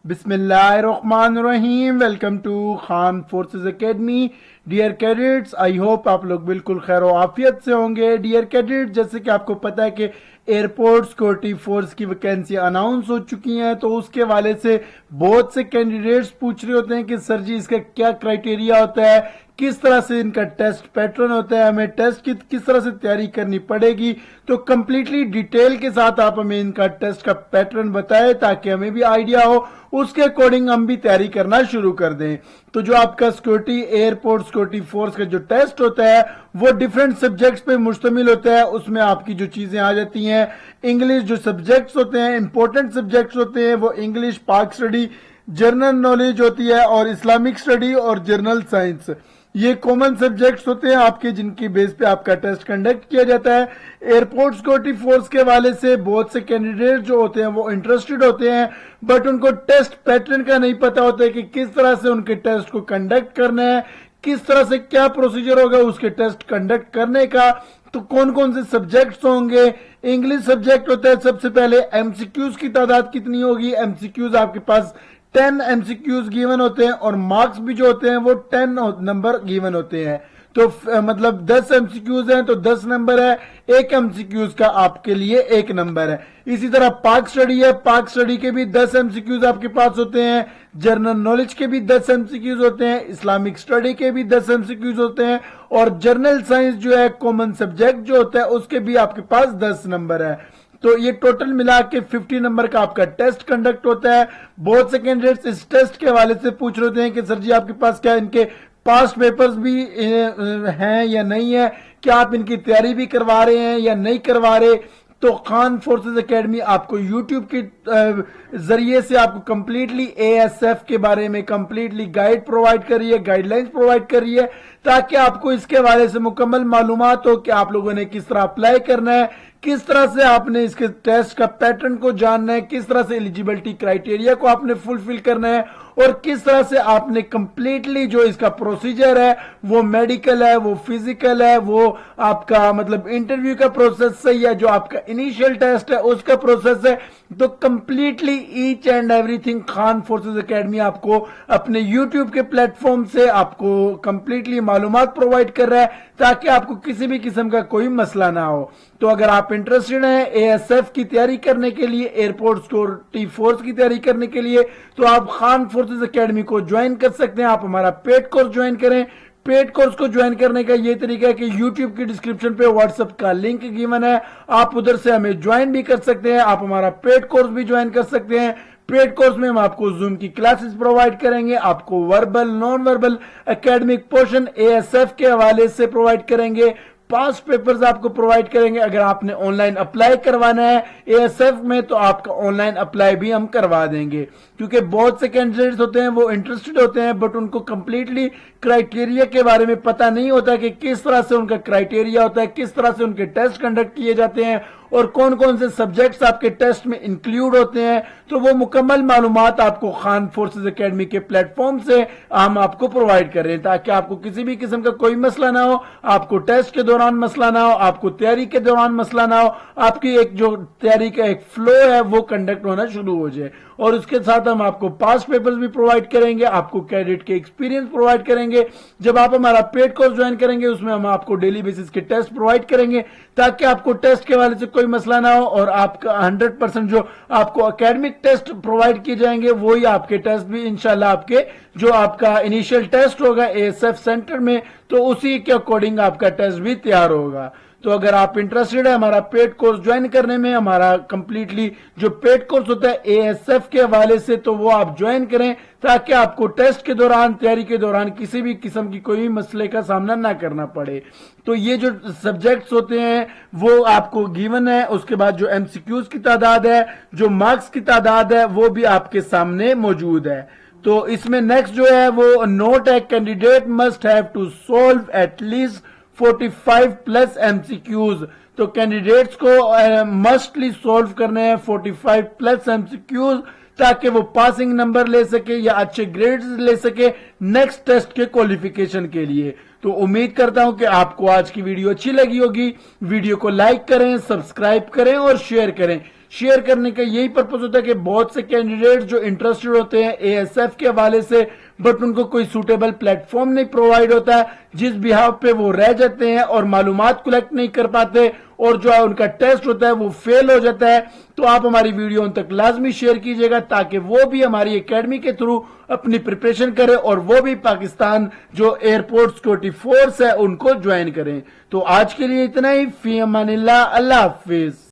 बिस्मिल्लाहिर्रहमानिर्रहीम। Welcome to Khan forces academy. Dear cadets, I hope आप लोग बिल्कुल खैर आफियत से होंगे। डियर कैडेट्स, जैसे कि आपको पता है कि एयरपोर्ट सिक्योरिटी फोर्स की वैकेंसी अनाउंस हो चुकी हैं, तो उसके हवाले से बहुत से कैंडिडेट्स पूछ रहे होते हैं कि सर जी इसका क्या क्राइटेरिया होता है, किस तरह से इनका टेस्ट पैटर्न होता है, हमें टेस्ट की किस तरह से तैयारी करनी पड़ेगी। तो कंप्लीटली डिटेल के साथ आप हमें इनका टेस्ट का पैटर्न बताएं ताकि हमें भी आइडिया हो, उसके अकॉर्डिंग हम भी तैयारी करना शुरू कर दें। तो जो आपका सिक्योरिटी एयरपोर्ट सिक्योरिटी फोर्स का जो टेस्ट होता है वो डिफरेंट सब्जेक्ट्स पे मुश्तमिल होता है। उसमें आपकी जो चीजें आ जाती हैं, इंग्लिश जो सब्जेक्ट्स होते हैं, इंपॉर्टेंट सब्जेक्ट्स होते हैं, वो इंग्लिश, पाक स्टडी, जनरल नॉलेज होती है और इस्लामिक स्टडी और जनरल साइंस। ये कॉमन सब्जेक्ट्स होते हैं आपके, जिनकी बेस पे आपका टेस्ट कंडक्ट किया जाता है। एयरपोर्ट सिक्योरिटी फोर्स के हवाले से बहुत से कैंडिडेट जो होते हैं वो इंटरेस्टेड होते हैं, बट उनको टेस्ट पैटर्न का नहीं पता होता है कि किस तरह से उनके टेस्ट को कंडक्ट करना है, किस तरह से क्या प्रोसीजर होगा उसके टेस्ट कंडक्ट करने का, तो कौन कौन से सब्जेक्ट्स होंगे। इंग्लिश सब्जेक्ट होता है सबसे पहले, एमसीक्यूज की तादाद कितनी होगी। एमसीक्यूज आपके पास 10 एमसीक्यूज गिवन होते हैं और मार्क्स भी जो होते हैं वो 10 नंबर गिवन होते हैं। तो मतलब 10 एमसीक्यूज हैं तो 10 नंबर है, एक एमसीक्यूज का आपके लिए 1 नंबर है। इसी तरह पाक स्टडी है, पाक स्टडी के भी 10 एमसीक्यूज आपके पास होते हैं, जनरल नॉलेज के भी 10 एमसीक्यूज होते हैं, इस्लामिक स्टडी के भी 10 एमसीक्यूज होते हैं और जनरल साइंस जो है कॉमन सब्जेक्ट जो होता है उसके भी आपके पास 10 नंबर है। तो ये टोटल मिला के 50 नंबर का आपका टेस्ट कंडक्ट होता है। बहुत से कैंडिडेट्स इस टेस्ट के हवाले से पूछ रहे होते हैं कि सर जी आपके पास क्या इनके पास्ट पेपर्स भी हैं या नहीं है, क्या आप इनकी तैयारी भी करवा रहे हैं या नहीं करवा रहे। तो खान फोर्सेस एकेडमी आपको यूट्यूब के जरिए से आपको कंप्लीटली एएसएफ के बारे में कंप्लीटली गाइड प्रोवाइड कर रही है, गाइडलाइंस प्रोवाइड कर रही है, ताकि आपको इसके हवाले से मुकम्मल मालूमात हो कि आप लोगों ने किस तरह अप्लाई करना है, किस तरह से आपने इसके टेस्ट का पैटर्न को जानना है, किस तरह से एलिजिबिलिटी क्राइटेरिया को आपने फुलफिल करना है और किस तरह से आपने कंप्लीटली जो इसका प्रोसीजर है वो मेडिकल है, वो फिजिकल है, वो आपका मतलब इंटरव्यू का प्रोसेस है या जो आपका इनिशियल टेस्ट है उसका प्रोसेस है। तो completely each and everything Khan forces academy आपको अपने यूट्यूब के प्लेटफॉर्म से आपको कंप्लीटली मालूमात प्रोवाइड कर रहा है ताकि आपको किसी भी किस्म का कोई मसला ना हो। तो अगर आप इंटरेस्टेड हैं एएसएफ की तैयारी करने के लिए, एयरपोर्ट सिक्योरिटी फोर्स की तैयारी करने के लिए, तो आप खान फोर्सेस एकेडमी को ज्वाइन कर सकते हैं। आप हमारा पेड कोर्स ज्वाइन करें। पेड कोर्स को ज्वाइन करने का ये तरीका है कि YouTube की डिस्क्रिप्शन पे व्हाट्सएप का लिंक गिवन है, आप उधर से हमें ज्वाइन भी कर सकते हैं। आप हमारा पेड कोर्स भी ज्वाइन कर सकते हैं। पेड कोर्स में हम आपको जूम की क्लासेस प्रोवाइड करेंगे, आपको verbal non verbal academic portion ASF के हवाले से प्रोवाइड करेंगे, पास पेपर्स आपको प्रोवाइड करेंगे। अगर आपने ऑनलाइन अप्लाई करवाना है एएसएफ में तो आपका ऑनलाइन अप्लाई भी हम करवा देंगे, क्योंकि बहुत से कैंडिडेट्स होते हैं वो इंटरेस्टेड होते हैं बट उनको कंप्लीटली क्राइटेरिया के बारे में पता नहीं होता कि किस तरह से उनका क्राइटेरिया होता है, किस तरह से उनके टेस्ट कंडक्ट किए जाते हैं और कौन कौन से सब्जेक्ट्स आपके टेस्ट में इंक्लूड होते हैं। तो वो मुकम्मल मालूमात आपको खान फोर्सेस एकेडमी के प्लेटफॉर्म से हम आपको प्रोवाइड कर रहे हैं ताकि आपको किसी भी किस्म का कोई मसला ना हो, आपको टेस्ट के दौरान मसला ना हो, आपको तैयारी के दौरान मसला ना हो, आपकी एक जो तैयारी का एक फ्लो है वो कंडक्ट होना शुरू हो जाए। और उसके साथ हम आपको पास्ट पेपर्स भी प्रोवाइड करेंगे, आपको कैडेट के एक्सपीरियंस प्रोवाइड करेंगे। जब आप हमारा पेड कोर्स ज्वाइन करेंगे उसमें हम आपको डेली बेसिस के टेस्ट प्रोवाइड करेंगे ताकि आपको टेस्ट के हवाले से कोई मसला ना हो और आपका 100% जो आपको एकेडमिक टेस्ट प्रोवाइड किए जाएंगे वही आपके टेस्ट भी इंशाल्लाह आपके जो आपका इनिशियल टेस्ट होगा एएसएफ सेंटर में तो उसी के अकॉर्डिंग आपका टेस्ट भी तैयार होगा। तो अगर आप इंटरेस्टेड है हमारा पेड कोर्स ज्वाइन करने में, हमारा कंप्लीटली जो पेड कोर्स होता है एएसएफ के हवाले से, तो वो आप ज्वाइन करें ताकि आपको टेस्ट के दौरान, तैयारी के दौरान किसी भी किस्म की कोई मसले का सामना ना करना पड़े। तो ये जो सब्जेक्ट्स होते हैं वो आपको गिवन है, उसके बाद जो एमसीक्यूज की तादाद है, जो मार्क्स की तादाद है वो भी आपके सामने मौजूद है। तो इसमें नेक्स्ट जो है वो नोट है, candidate must have to solve at least 45 plus MCQs. तो कैंडिडेट्स को मस्टली सॉल्व करने हैं 45 प्लस एमसीक्यूज ताकि वो पासिंग नंबर ले सके या अच्छे ग्रेड्स ले सके नेक्स्ट टेस्ट के क्वालिफिकेशन के लिए। तो उम्मीद करता हूं कि आपको आज की वीडियो अच्छी लगी होगी। वीडियो को लाइक करें, सब्सक्राइब करें और शेयर करें। شیئر کرنے کا یہی پرپز ہوتا ہے کہ بہت سے کینڈیڈیٹ جو انٹرسٹڈ ہوتے ہیں اے ایس ایف کے حوالے سے بٹ ان کو کوئی سوٹیبل پلیٹ فارم نہیں پرووائڈ ہوتا ہے جس بہاف پہ وہ رہ جاتے ہیں اور معلومات کلیکٹ نہیں کر پاتے اور جو ان کا ٹیسٹ ہوتا ہے وہ فیل ہو جاتا ہے. تو آپ ہماری ویڈیو ان تک لازمی شیئر کیجئے گا تاکہ وہ بھی ہماری اکیڈمی کے تھرو اپنی پریپریشن کرے اور وہ بھی پاکستان جو ایئرپورٹ سیکورٹی فورس ہے ان کو جوائن کریں. تو آج کے لیے اتنا ہی. فی امان اللہ. اللہ حافظ.